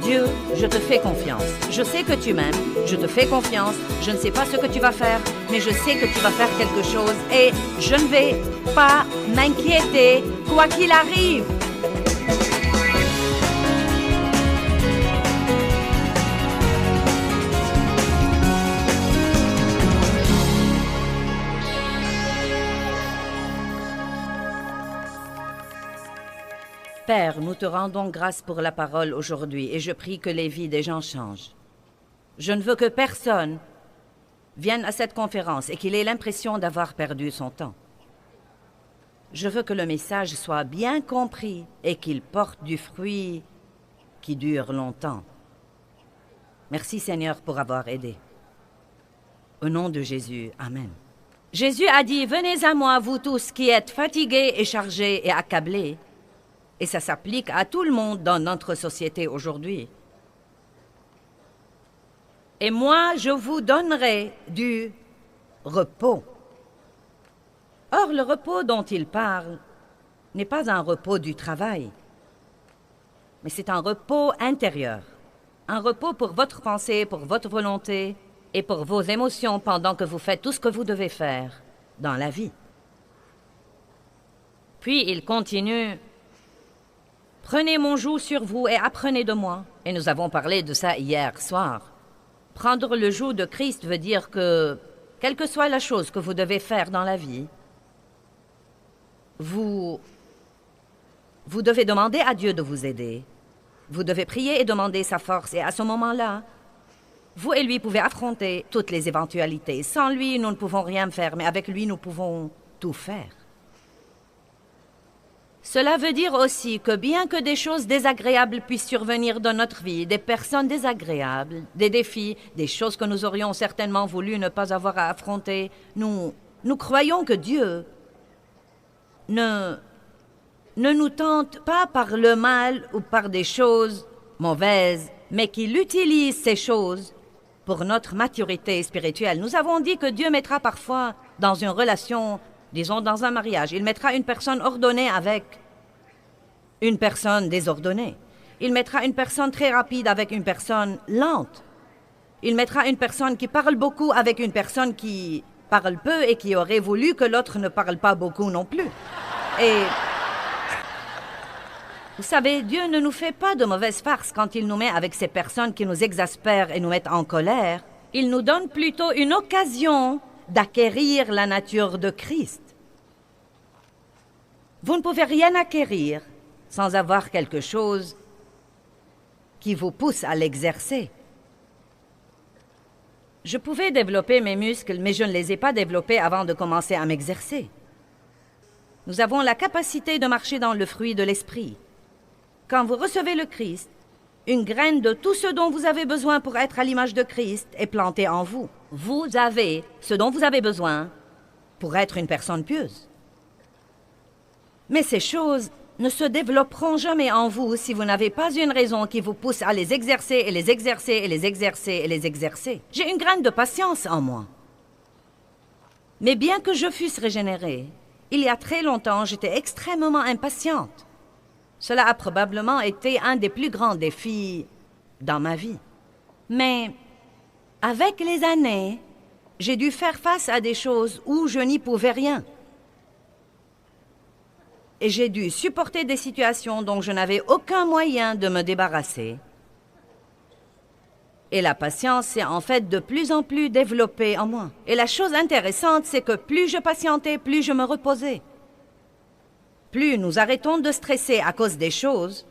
Dieu, je te fais confiance. Je sais que tu m'aimes, je te fais confiance. Je ne sais pas ce que tu vas faire, mais je sais que tu vas faire quelque chose et je ne vais pas m'inquiéter, quoi qu'il arrive. Père, nous te rendons grâce pour la parole aujourd'hui et je prie que les vies des gens changent. Je ne veux que personne vienne à cette conférence et qu'il ait l'impression d'avoir perdu son temps. Je veux que le message soit bien compris et qu'il porte du fruit qui dure longtemps. Merci Seigneur pour avoir aidé. Au nom de Jésus, Amen. Jésus a dit, « Venez à moi, vous tous qui êtes fatigués et chargés et accablés. » Et ça s'applique à tout le monde dans notre société aujourd'hui. Et moi, je vous donnerai du repos. Or, le repos dont il parle n'est pas un repos du travail, mais c'est un repos intérieur. Un repos pour votre pensée, pour votre volonté et pour vos émotions pendant que vous faites tout ce que vous devez faire dans la vie. Puis il continue. Prenez mon joug sur vous et apprenez de moi. Et nous avons parlé de ça hier soir. Prendre le joug de Christ veut dire que, quelle que soit la chose que vous devez faire dans la vie, vous devez demander à Dieu de vous aider. Vous devez prier et demander sa force. Et à ce moment-là, vous et lui pouvez affronter toutes les éventualités. Sans lui, nous ne pouvons rien faire, mais avec lui, nous pouvons tout faire. Cela veut dire aussi que bien que des choses désagréables puissent survenir dans notre vie, des personnes désagréables, des défis, des choses que nous aurions certainement voulu ne pas avoir à affronter, nous croyons que Dieu ne nous tente pas par le mal ou par des choses mauvaises, mais qu'il utilise ces choses pour notre maturité spirituelle. Nous avons dit que Dieu mettra parfois dans une relation, disons dans un mariage, il mettra une personne ordonnée avec une personne désordonnée. Il mettra une personne très rapide avec une personne lente. Il mettra une personne qui parle beaucoup avec une personne qui parle peu et qui aurait voulu que l'autre ne parle pas beaucoup non plus. Et vous savez, Dieu ne nous fait pas de mauvaises farces quand il nous met avec ces personnes qui nous exaspèrent et nous mettent en colère. Il nous donne plutôt une occasion d'acquérir la nature de Christ. Vous ne pouvez rien acquérir sans avoir quelque chose qui vous pousse à l'exercer. Je pouvais développer mes muscles, mais je ne les ai pas développés avant de commencer à m'exercer. Nous avons la capacité de marcher dans le fruit de l'esprit. Quand vous recevez le Christ, une graine de tout ce dont vous avez besoin pour être à l'image de Christ est plantée en vous. Vous avez ce dont vous avez besoin pour être une personne pieuse. Mais ces choses ne se développeront jamais en vous si vous n'avez pas une raison qui vous pousse à les exercer et les exercer et les exercer et les exercer. J'ai une graine de patience en moi. Mais bien que je fusse régénérée, il y a très longtemps, j'étais extrêmement impatiente. Cela a probablement été un des plus grands défis dans ma vie. Mais avec les années, j'ai dû faire face à des choses où je n'y pouvais rien. Et j'ai dû supporter des situations dont je n'avais aucun moyen de me débarrasser. Et la patience s'est en fait de plus en plus développée en moi. Et la chose intéressante, c'est que plus je patientais, plus je me reposais. Plus nous arrêtons de stresser à cause des choses,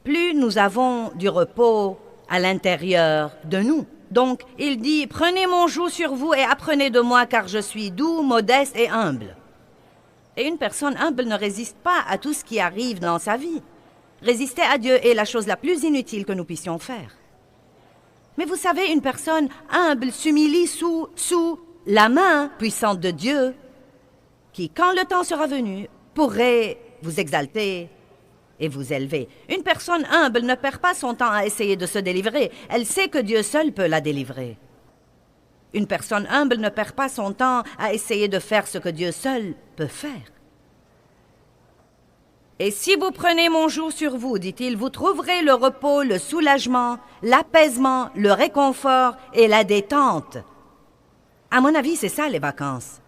plus nous avons du repos à l'intérieur de nous. Donc, il dit, « Prenez mon joug sur vous et apprenez de moi, car je suis doux, modeste et humble. » Et une personne humble ne résiste pas à tout ce qui arrive dans sa vie. Résister à Dieu est la chose la plus inutile que nous puissions faire. Mais vous savez, une personne humble s'humilie sous la main puissante de Dieu, qui, quand le temps sera venu, pourrait vous exalter et vous élever. Une personne humble ne perd pas son temps à essayer de se délivrer. Elle sait que Dieu seul peut la délivrer. Une personne humble ne perd pas son temps à essayer de faire ce que Dieu seul peut faire. Et si vous prenez mon joug sur vous, dit-il, vous trouverez le repos, le soulagement, l'apaisement, le réconfort et la détente. À mon avis, c'est ça les vacances.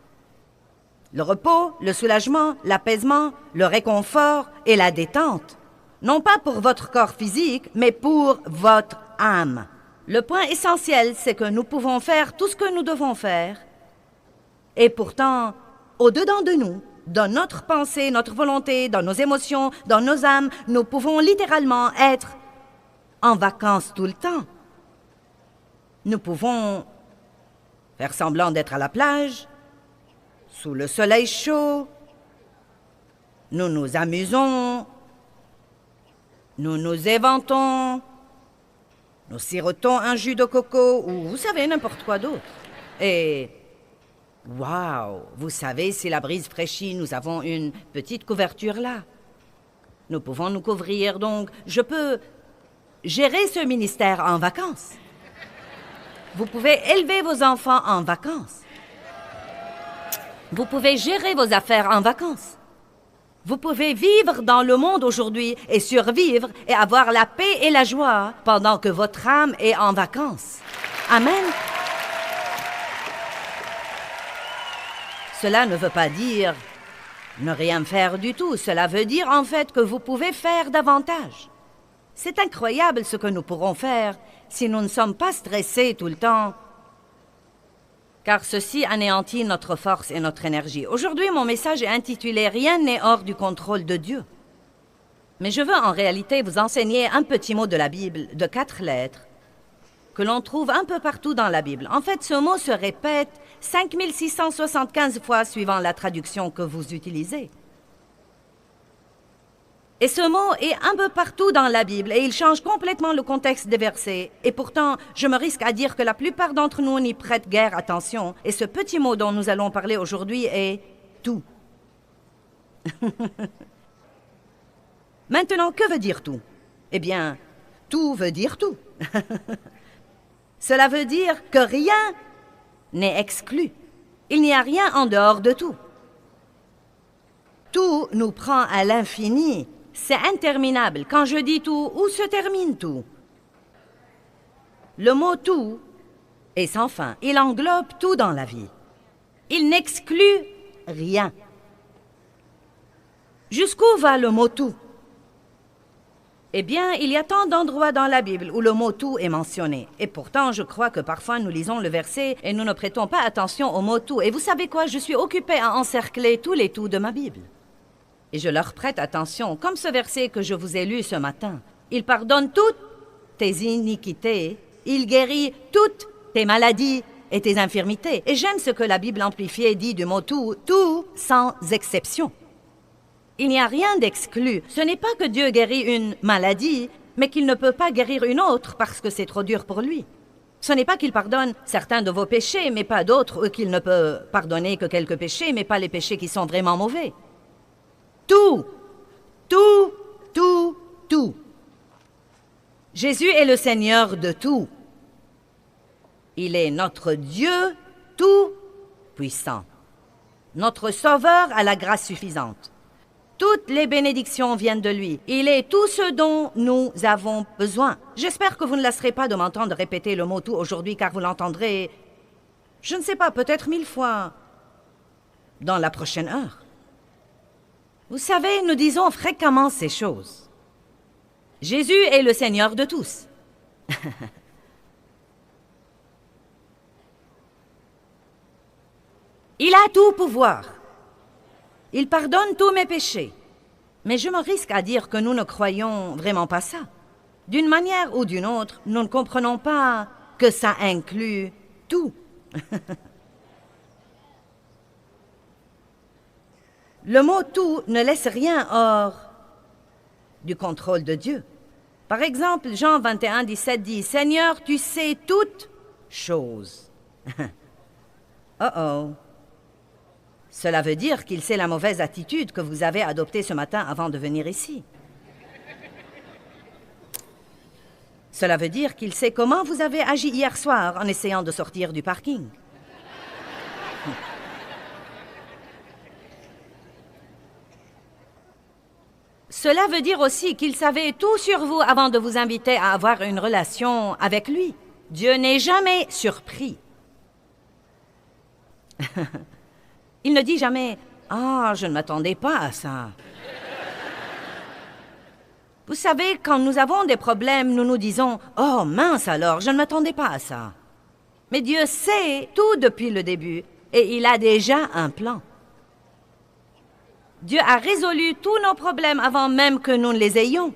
Le repos, le soulagement, l'apaisement, le réconfort et la détente. Non pas pour votre corps physique, mais pour votre âme. Le point essentiel, c'est que nous pouvons faire tout ce que nous devons faire. Et pourtant, au-dedans de nous, dans notre pensée, notre volonté, dans nos émotions, dans nos âmes, nous pouvons littéralement être en vacances tout le temps. Nous pouvons faire semblant d'être à la plage, sous le soleil chaud. Nous nous amusons, nous nous éventons, nous sirotons un jus de coco ou vous savez, n'importe quoi d'autre. Et waouh, vous savez, si la brise fraîchit, nous avons une petite couverture là. Nous pouvons nous couvrir, donc je peux gérer ce ministère en vacances. Vous pouvez élever vos enfants en vacances. Vous pouvez gérer vos affaires en vacances. Vous pouvez vivre dans le monde aujourd'hui et survivre et avoir la paix et la joie pendant que votre âme est en vacances. Amen. Cela ne veut pas dire ne rien faire du tout. Cela veut dire en fait que vous pouvez faire davantage. C'est incroyable ce que nous pourrons faire si nous ne sommes pas stressés tout le temps, car ceci anéantit notre force et notre énergie. Aujourd'hui, mon message est intitulé « Rien n'est hors du contrôle de Dieu ». Mais je veux en réalité vous enseigner un petit mot de la Bible, de 4 lettres, que l'on trouve un peu partout dans la Bible. En fait, ce mot se répète 5675 fois suivant la traduction que vous utilisez. Et ce mot est un peu partout dans la Bible et il change complètement le contexte des versets. Et pourtant, je me risque à dire que la plupart d'entre nous n'y prêtent guère attention. Et ce petit mot dont nous allons parler aujourd'hui est « tout ». Maintenant, que veut dire tout? Eh bien, tout veut dire tout. Cela veut dire que rien n'est exclu. Il n'y a rien en dehors de tout. Tout nous prend à l'infini. C'est interminable. Quand je dis tout, où se termine tout? Le mot « tout » est sans fin. Il englobe tout dans la vie. Il n'exclut rien. Jusqu'où va le mot « tout » ? Eh bien, il y a tant d'endroits dans la Bible où le mot « tout » est mentionné. Et pourtant, je crois que parfois nous lisons le verset et nous ne prêtons pas attention au mot « tout ». Et vous savez quoi? Je suis occupée à encercler tous les « tout » de ma Bible. Et je leur prête attention, comme ce verset que je vous ai lu ce matin. Il pardonne toutes tes iniquités, il guérit toutes tes maladies et tes infirmités. Et j'aime ce que la Bible amplifiée dit du mot « tout », tout sans exception. Il n'y a rien d'exclu. Ce n'est pas que Dieu guérit une maladie, mais qu'il ne peut pas guérir une autre parce que c'est trop dur pour lui. Ce n'est pas qu'il pardonne certains de vos péchés, mais pas d'autres, ou qu'il ne peut pardonner que quelques péchés, mais pas les péchés qui sont vraiment mauvais. Tout, tout, tout, tout. Jésus est le Seigneur de tout. Il est notre Dieu tout-puissant, notre Sauveur à la grâce suffisante. Toutes les bénédictions viennent de lui. Il est tout ce dont nous avons besoin. J'espère que vous ne lasserez pas de m'entendre répéter le mot « tout » aujourd'hui, car vous l'entendrez, je ne sais pas, peut-être 1000 fois dans la prochaine heure. Vous savez, nous disons fréquemment ces choses. Jésus est le Seigneur de tous. Il a tout pouvoir. Il pardonne tous mes péchés. Mais je me risque à dire que nous ne croyons vraiment pas ça. D'une manière ou d'une autre, nous ne comprenons pas que ça inclut tout. Le mot « tout » ne laisse rien hors du contrôle de Dieu. Par exemple, Jean 21, 17 dit « Seigneur, tu sais toutes choses. » Oh. Cela veut dire qu'il sait la mauvaise attitude que vous avez adoptée ce matin avant de venir ici. Cela veut dire qu'il sait comment vous avez agi hier soir en essayant de sortir du parking. Cela veut dire aussi qu'il savait tout sur vous avant de vous inviter à avoir une relation avec lui. Dieu n'est jamais surpris. Il ne dit jamais « Ah, je ne m'attendais pas à ça ». Vous savez, quand nous avons des problèmes, nous nous disons « Oh, mince alors, je ne m'attendais pas à ça ». Mais Dieu sait tout depuis le début et il a déjà un plan. Dieu a résolu tous nos problèmes avant même que nous ne les ayons.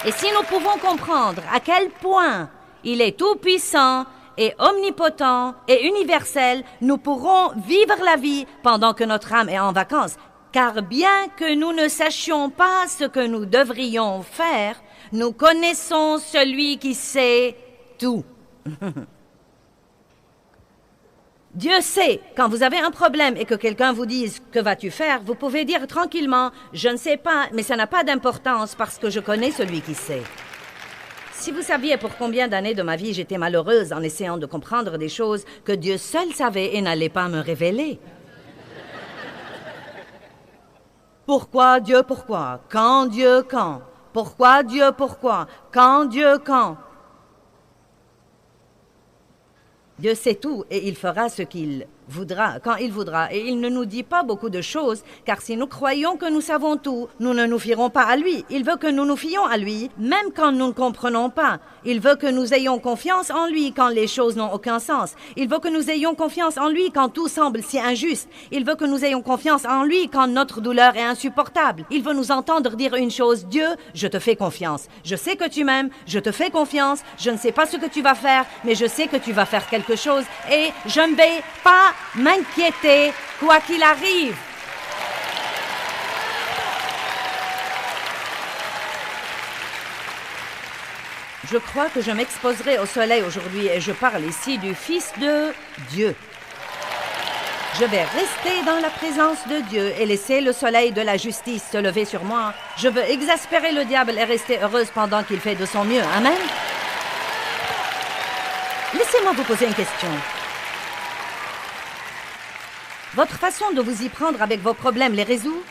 Et si nous pouvons comprendre à quel point il est tout-puissant et omnipotent et universel, nous pourrons vivre la vie pendant que notre âme est en vacances. Car bien que nous ne sachions pas ce que nous devrions faire, nous connaissons celui qui sait tout. Dieu sait, quand vous avez un problème et que quelqu'un vous dise « Que vas-tu faire ?» vous pouvez dire tranquillement « Je ne sais pas, mais ça n'a pas d'importance parce que je connais celui qui sait. » Si vous saviez pour combien d'années de ma vie j'étais malheureuse en essayant de comprendre des choses que Dieu seul savait et n'allait pas me révéler. Pourquoi Dieu, pourquoi? Quand Dieu, quand? Pourquoi Dieu, pourquoi? Quand Dieu, quand? Dieu sait tout et il fera ce qu'il voudra, quand il voudra. Et il ne nous dit pas beaucoup de choses, car si nous croyons que nous savons tout, nous ne nous fierons pas à lui. Il veut que nous nous fions à lui, même quand nous ne comprenons pas. Il veut que nous ayons confiance en lui quand les choses n'ont aucun sens. Il veut que nous ayons confiance en lui quand tout semble si injuste. Il veut que nous ayons confiance en lui quand notre douleur est insupportable. Il veut nous entendre dire une chose: Dieu, je te fais confiance. Je sais que tu m'aimes, je te fais confiance. Je ne sais pas ce que tu vas faire, mais je sais que tu vas faire quelque chose et je ne vais pas m'inquiéter quoi qu'il arrive. Je crois que je m'exposerai au soleil aujourd'hui et je parle ici du Fils de Dieu. Je vais rester dans la présence de Dieu et laisser le soleil de la justice se lever sur moi. Je veux exaspérer le diable et rester heureuse pendant qu'il fait de son mieux. Amen. Laissez-moi vous poser une question. Votre façon de vous y prendre avec vos problèmes les résout?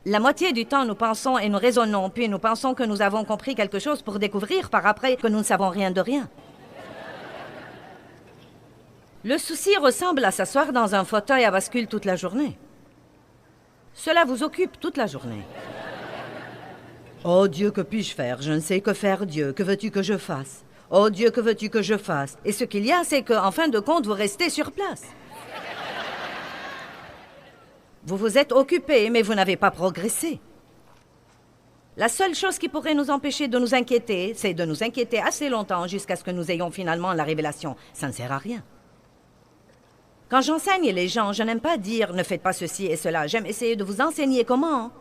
La moitié du temps, nous pensons et nous raisonnons, puis nous pensons que nous avons compris quelque chose pour découvrir par après que nous ne savons rien de rien. Le souci ressemble à s'asseoir dans un fauteuil à bascule toute la journée. Cela vous occupe toute la journée. Oh Dieu, que puis-je faire? Je ne sais que faire, Dieu. Que veux-tu que je fasse? Oh Dieu, que veux-tu que je fasse? Et ce qu'il y a, c'est qu'en fin de compte, vous restez sur place. Vous vous êtes occupé, mais vous n'avez pas progressé. La seule chose qui pourrait nous empêcher de nous inquiéter, c'est de nous inquiéter assez longtemps jusqu'à ce que nous ayons finalement la révélation. Ça ne sert à rien. Quand j'enseigne les gens, je n'aime pas dire « ne faites pas ceci et cela ». J'aime essayer de vous enseigner comment.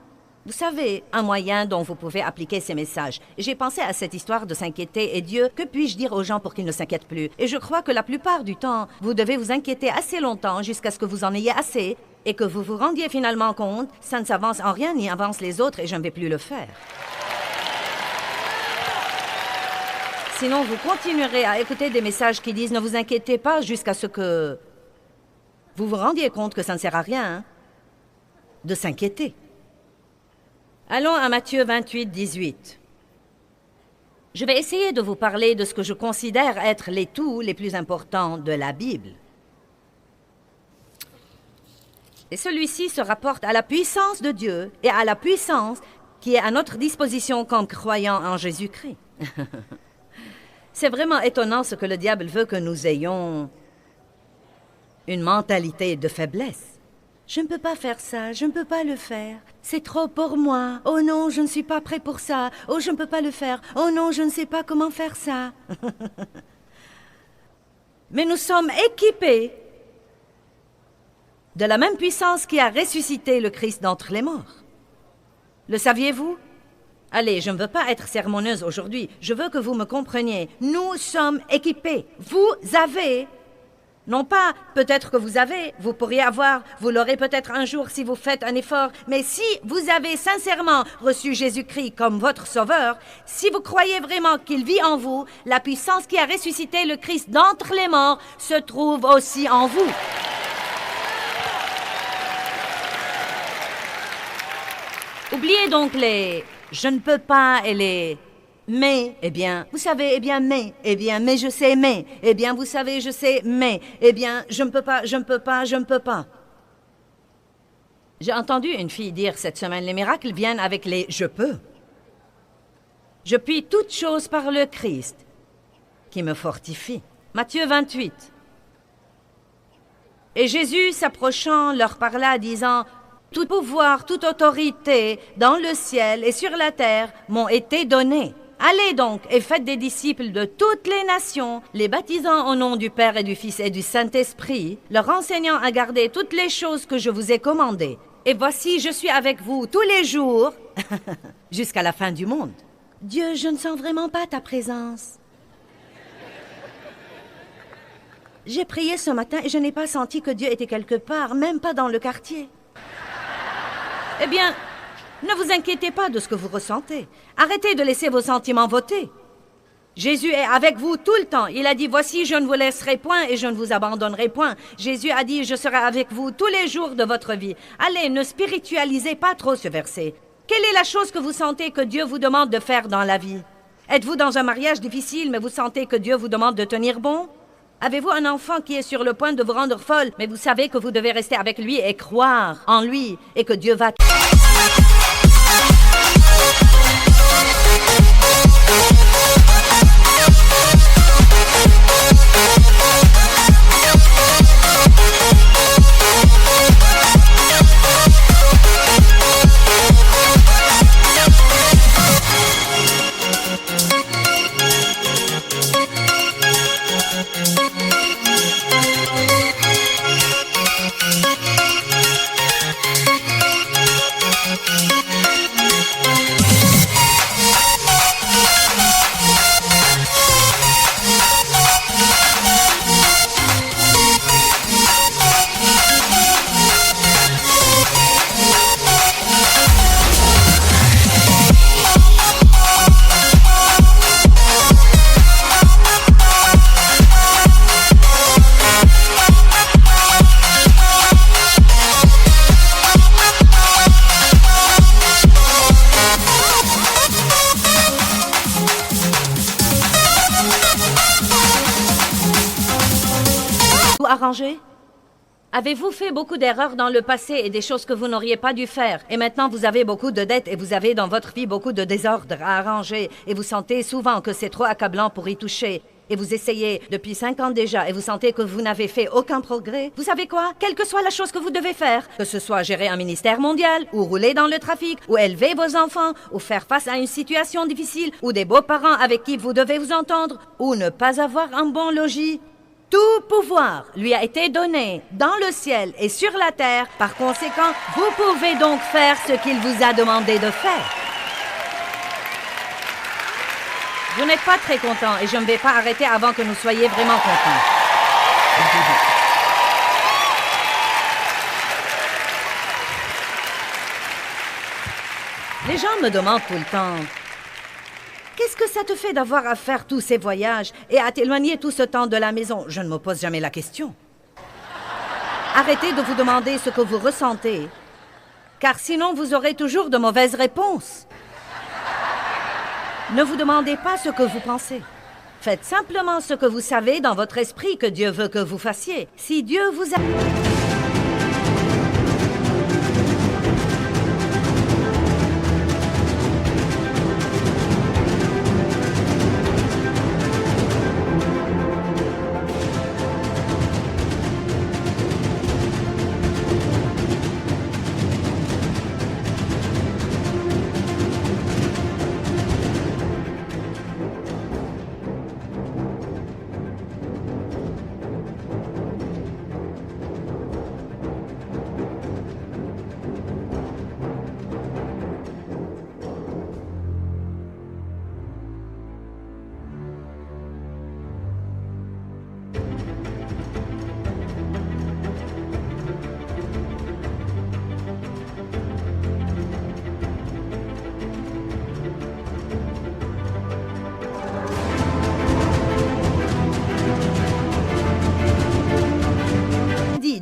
Vous savez, un moyen dont vous pouvez appliquer ces messages. J'ai pensé à cette histoire de s'inquiéter et Dieu, que puis-je dire aux gens pour qu'ils ne s'inquiètent plus? Et je crois que la plupart du temps, vous devez vous inquiéter assez longtemps jusqu'à ce que vous en ayez assez et que vous vous rendiez finalement compte, ça ne s'avance en rien ni avance les autres et je ne vais plus le faire. Sinon, vous continuerez à écouter des messages qui disent « ne vous inquiétez pas » jusqu'à ce que vous vous rendiez compte que ça ne sert à rien de s'inquiéter. Allons à Matthieu 28, 18. Je vais essayer de vous parler de ce que je considère être les tout les plus importants de la Bible. Et celui-ci se rapporte à la puissance de Dieu et à la puissance qui est à notre disposition comme croyants en Jésus-Christ. C'est vraiment étonnant ce que le diable veut que nous ayons une mentalité de faiblesse. Je ne peux pas faire ça, je ne peux pas le faire. C'est trop pour moi. Oh non, je ne suis pas prêt pour ça. Oh, je ne peux pas le faire. Oh non, je ne sais pas comment faire ça. Mais nous sommes équipés de la même puissance qui a ressuscité le Christ d'entre les morts. Le saviez-vous? Allez, je ne veux pas être sermonneuse aujourd'hui. Je veux que vous me compreniez. Nous sommes équipés. Vous avez... Non pas, peut-être que vous pourriez avoir, vous l'aurez peut-être un jour si vous faites un effort, mais si vous avez sincèrement reçu Jésus-Christ comme votre sauveur, si vous croyez vraiment qu'il vit en vous, la puissance qui a ressuscité le Christ d'entre les morts se trouve aussi en vous. Oubliez donc les « je ne peux pas » et les « mais ». Eh bien, vous savez, eh bien, mais. Eh bien, mais je sais, mais. Eh bien, vous savez, je sais, mais. Eh bien, je ne peux pas, je ne peux pas, je ne peux pas. J'ai entendu une fille dire cette semaine, les miracles viennent avec les « je peux ». Je puis toutes choses par le Christ, qui me fortifie. Matthieu 28. Et Jésus, s'approchant, leur parla, disant, « Tout pouvoir, toute autorité, dans le ciel et sur la terre, m'ont été donnés. Allez donc et faites des disciples de toutes les nations, les baptisant au nom du Père et du Fils et du Saint-Esprit, leur enseignant à garder toutes les choses que je vous ai commandées. Et voici, je suis avec vous tous les jours, jusqu'à la fin du monde. » Dieu, je ne sens vraiment pas ta présence. J'ai prié ce matin et je n'ai pas senti que Dieu était quelque part, même pas dans le quartier. Eh bien, ne vous inquiétez pas de ce que vous ressentez. Arrêtez de laisser vos sentiments voter. Jésus est avec vous tout le temps. Il a dit, voici, je ne vous laisserai point et je ne vous abandonnerai point. Jésus a dit, je serai avec vous tous les jours de votre vie. Allez, ne spiritualisez pas trop ce verset. Quelle est la chose que vous sentez que Dieu vous demande de faire dans la vie? Êtes-vous dans un mariage difficile, mais vous sentez que Dieu vous demande de tenir bon? Avez-vous un enfant qui est sur le point de vous rendre folle, mais vous savez que vous devez rester avec lui et croire en lui et que Dieu va... Arrangé? Avez-vous fait beaucoup d'erreurs dans le passé et des choses que vous n'auriez pas dû faire? Et maintenant, vous avez beaucoup de dettes et vous avez dans votre vie beaucoup de désordre à arranger et vous sentez souvent que c'est trop accablant pour y toucher. Et vous essayez depuis 5 ans déjà et vous sentez que vous n'avez fait aucun progrès. Vous savez quoi? Quelle que soit la chose que vous devez faire, que ce soit gérer un ministère mondial, ou rouler dans le trafic, ou élever vos enfants, ou faire face à une situation difficile, ou des beaux-parents avec qui vous devez vous entendre, ou ne pas avoir un bon logis. Tout pouvoir lui a été donné dans le ciel et sur la terre. Par conséquent, vous pouvez donc faire ce qu'il vous a demandé de faire. Vous n'êtes pas très content et je ne vais pas arrêter avant que nous soyez vraiment contents. Les gens me demandent tout le temps, qu'est-ce que ça te fait d'avoir à faire tous ces voyages et à t'éloigner tout ce temps de la maison? Je ne me pose jamais la question. Arrêtez de vous demander ce que vous ressentez, car sinon vous aurez toujours de mauvaises réponses. Ne vous demandez pas ce que vous pensez. Faites simplement ce que vous savez dans votre esprit que Dieu veut que vous fassiez. Si Dieu vous a...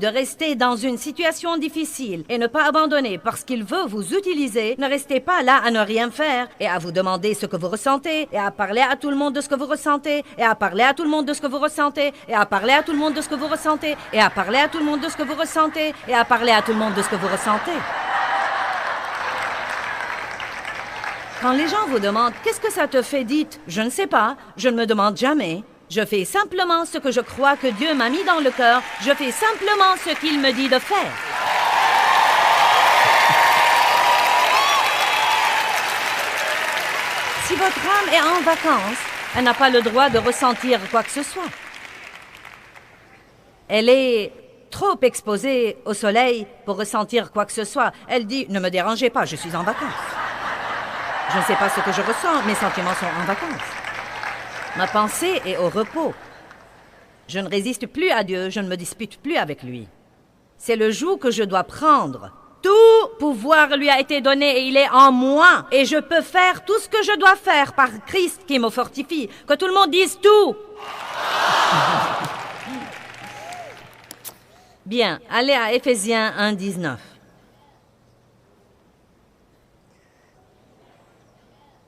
de rester dans une situation difficile et ne pas abandonner parce qu'il veut vous utiliser, ne restez pas là à ne rien faire et à vous demander ce que vous ressentez et à parler à tout le monde de ce que vous ressentez et à parler à tout le monde de ce que vous ressentez et à parler à tout le monde de ce que vous ressentez et à parler à tout le monde de ce que vous ressentez et à parler à tout le monde de ce que vous ressentez. Quand les gens vous demandent « Qu'est-ce que ça te fait ?» dites « Je ne sais pas, je ne me demande jamais. Je fais simplement ce que je crois que Dieu m'a mis dans le cœur. Je fais simplement ce qu'il me dit de faire. » Si votre âme est en vacances, elle n'a pas le droit de ressentir quoi que ce soit. Elle est trop exposée au soleil pour ressentir quoi que ce soit. Elle dit « Ne me dérangez pas, je suis en vacances. » Je ne sais pas ce que je ressens, mes sentiments sont en vacances. Ma pensée est au repos. Je ne résiste plus à Dieu, je ne me dispute plus avec lui. C'est le joug que je dois prendre. Tout pouvoir lui a été donné et il est en moi. Et je peux faire tout ce que je dois faire par Christ qui me fortifie. Que tout le monde dise tout. Bien, allez à Éphésiens 1, 19.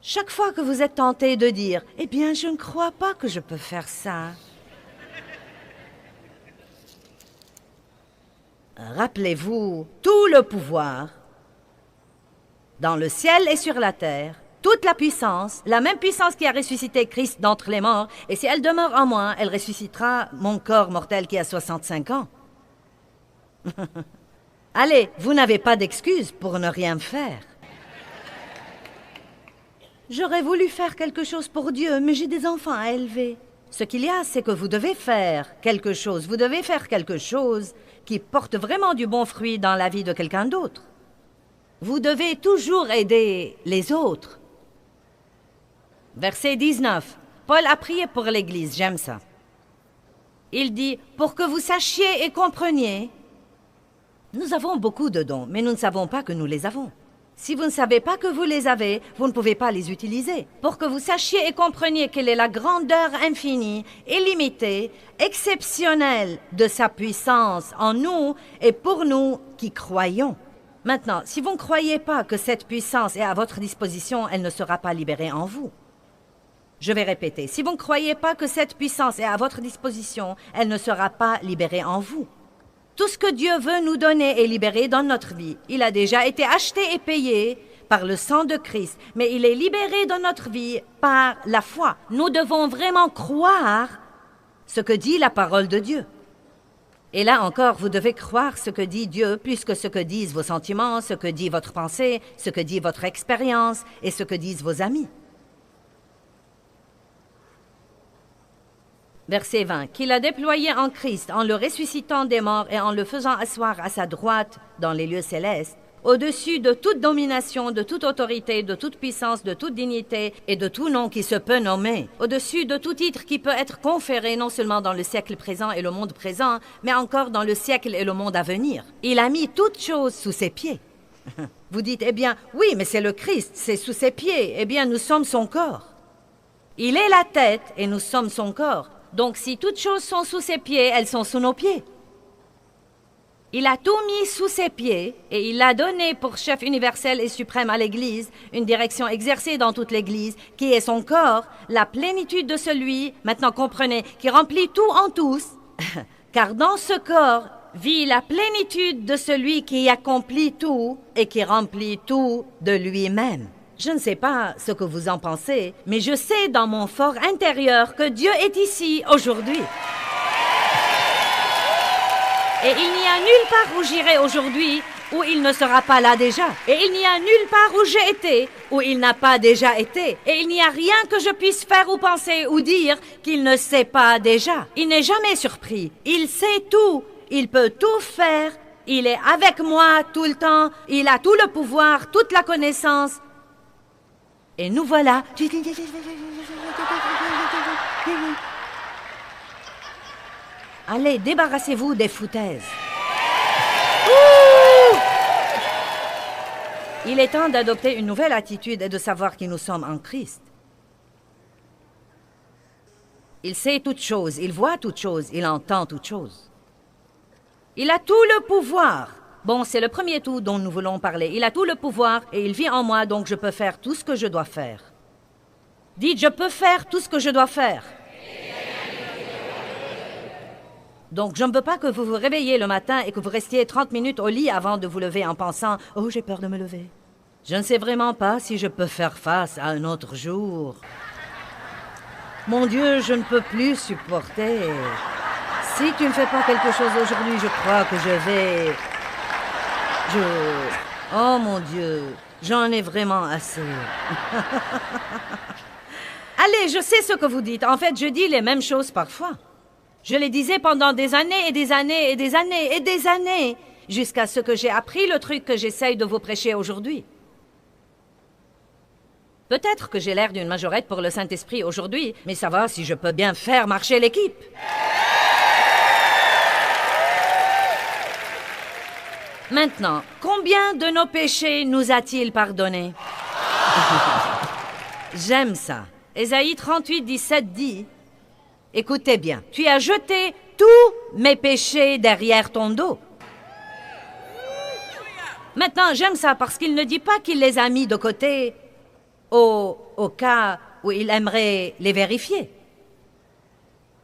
Chaque fois que vous êtes tenté de dire « Eh bien, je ne crois pas que je peux faire ça », rappelez-vous tout le pouvoir dans le ciel et sur la terre, toute la puissance, la même puissance qui a ressuscité Christ d'entre les morts, et si elle demeure en moi, elle ressuscitera mon corps mortel qui a 65 ans. Allez, vous n'avez pas d'excuse pour ne rien faire. J'aurais voulu faire quelque chose pour Dieu, mais j'ai des enfants à élever. Ce qu'il y a, c'est que vous devez faire quelque chose. Vous devez faire quelque chose qui porte vraiment du bon fruit dans la vie de quelqu'un d'autre. Vous devez toujours aider les autres. Verset 19. Paul a prié pour l'Église, j'aime ça. Il dit, pour que vous sachiez et compreniez, nous avons beaucoup de dons, mais nous ne savons pas que nous les avons. Si vous ne savez pas que vous les avez, vous ne pouvez pas les utiliser. Pour que vous sachiez et compreniez quelle est la grandeur infinie, illimitée, exceptionnelle de sa puissance en nous et pour nous qui croyons. Maintenant, si vous ne croyez pas que cette puissance est à votre disposition, elle ne sera pas libérée en vous. Je vais répéter, si vous ne croyez pas que cette puissance est à votre disposition, elle ne sera pas libérée en vous. Tout ce que Dieu veut nous donner est libéré dans notre vie. Il a déjà été acheté et payé par le sang de Christ, mais il est libéré dans notre vie par la foi. Nous devons vraiment croire ce que dit la parole de Dieu. Et là encore, vous devez croire ce que dit Dieu plus que ce que disent vos sentiments, ce que dit votre pensée, ce que dit votre expérience et ce que disent vos amis. Verset 20. Qu'il a déployé en Christ, en le ressuscitant des morts et en le faisant asseoir à sa droite dans les lieux célestes, au-dessus de toute domination, de toute autorité, de toute puissance, de toute dignité et de tout nom qui se peut nommer, au-dessus de tout titre qui peut être conféré non seulement dans le siècle présent et le monde présent, mais encore dans le siècle et le monde à venir. Il a mis toutes choses sous ses pieds. Vous dites, eh bien, oui, mais c'est le Christ, c'est sous ses pieds. Eh bien, nous sommes son corps. Il est la tête et nous sommes son corps. Donc, si toutes choses sont sous ses pieds, elles sont sous nos pieds. Il a tout mis sous ses pieds et il l'a donné pour chef universel et suprême à l'Église, une direction exercée dans toute l'Église, qui est son corps, la plénitude de celui, maintenant comprenez, qui remplit tout en tous, car dans ce corps vit la plénitude de celui qui accomplit tout et qui remplit tout de lui-même. Je ne sais pas ce que vous en pensez, mais je sais dans mon fort intérieur que Dieu est ici aujourd'hui. Et il n'y a nulle part où j'irai aujourd'hui où il ne sera pas là déjà. Et il n'y a nulle part où j'ai été où il n'a pas déjà été. Et il n'y a rien que je puisse faire ou penser ou dire qu'il ne sait pas déjà. Il n'est jamais surpris. Il sait tout. Il peut tout faire. Il est avec moi tout le temps. Il a tout le pouvoir, toute la connaissance. Et nous voilà. Allez, débarrassez-vous des foutaises. Ouh! Il est temps d'adopter une nouvelle attitude et de savoir qui nous sommes en Christ. Il sait toutes choses, il voit toutes choses, il entend toutes choses. Il a tout le pouvoir. Bon, c'est le premier tout dont nous voulons parler. Il a tout le pouvoir et il vit en moi, donc je peux faire tout ce que je dois faire. Dites, je peux faire tout ce que je dois faire. Donc, je ne veux pas que vous vous réveilliez le matin et que vous restiez 30 minutes au lit avant de vous lever en pensant « Oh, j'ai peur de me lever. Je ne sais vraiment pas si je peux faire face à un autre jour. Mon Dieu, je ne peux plus supporter. Si tu ne fais pas quelque chose aujourd'hui, je crois que je vais... Oh mon Dieu, j'en ai vraiment assez. » Allez, je sais ce que vous dites. En fait, je dis les mêmes choses parfois. Je les disais pendant des années et des années et des années et des années, jusqu'à ce que j'ai appris le truc que j'essaye de vous prêcher aujourd'hui. Peut-être que j'ai l'air d'une majorette pour le Saint-Esprit aujourd'hui, mais ça va si je peux bien faire marcher l'équipe. Maintenant, combien de nos péchés nous a-t-il pardonnés? J'aime ça. Ésaïe 38, 17 dit... Écoutez bien, tu as jeté tous mes péchés derrière ton dos. Maintenant, j'aime ça parce qu'il ne dit pas qu'il les a mis de côté au cas où il aimerait les vérifier.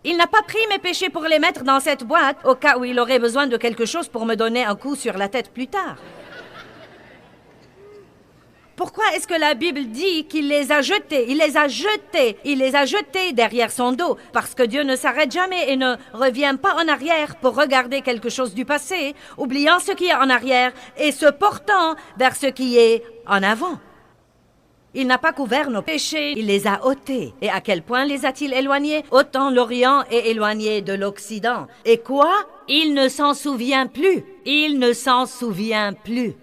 Il n'a pas pris mes péchés pour les mettre dans cette boîte au cas où il aurait besoin de quelque chose pour me donner un coup sur la tête plus tard. Pourquoi est-ce que la Bible dit qu'il les a jetés? Il les a jetés. Il les a jetés derrière son dos. Parce que Dieu ne s'arrête jamais et ne revient pas en arrière pour regarder quelque chose du passé, oubliant ce qui est en arrière et se portant vers ce qui est en avant. Il n'a pas couvert nos péchés, il les a ôtés. Et à quel point les a-t-il éloignés? Autant l'Orient est éloigné de l'Occident. Et quoi? Il ne s'en souvient plus. Il ne s'en souvient plus.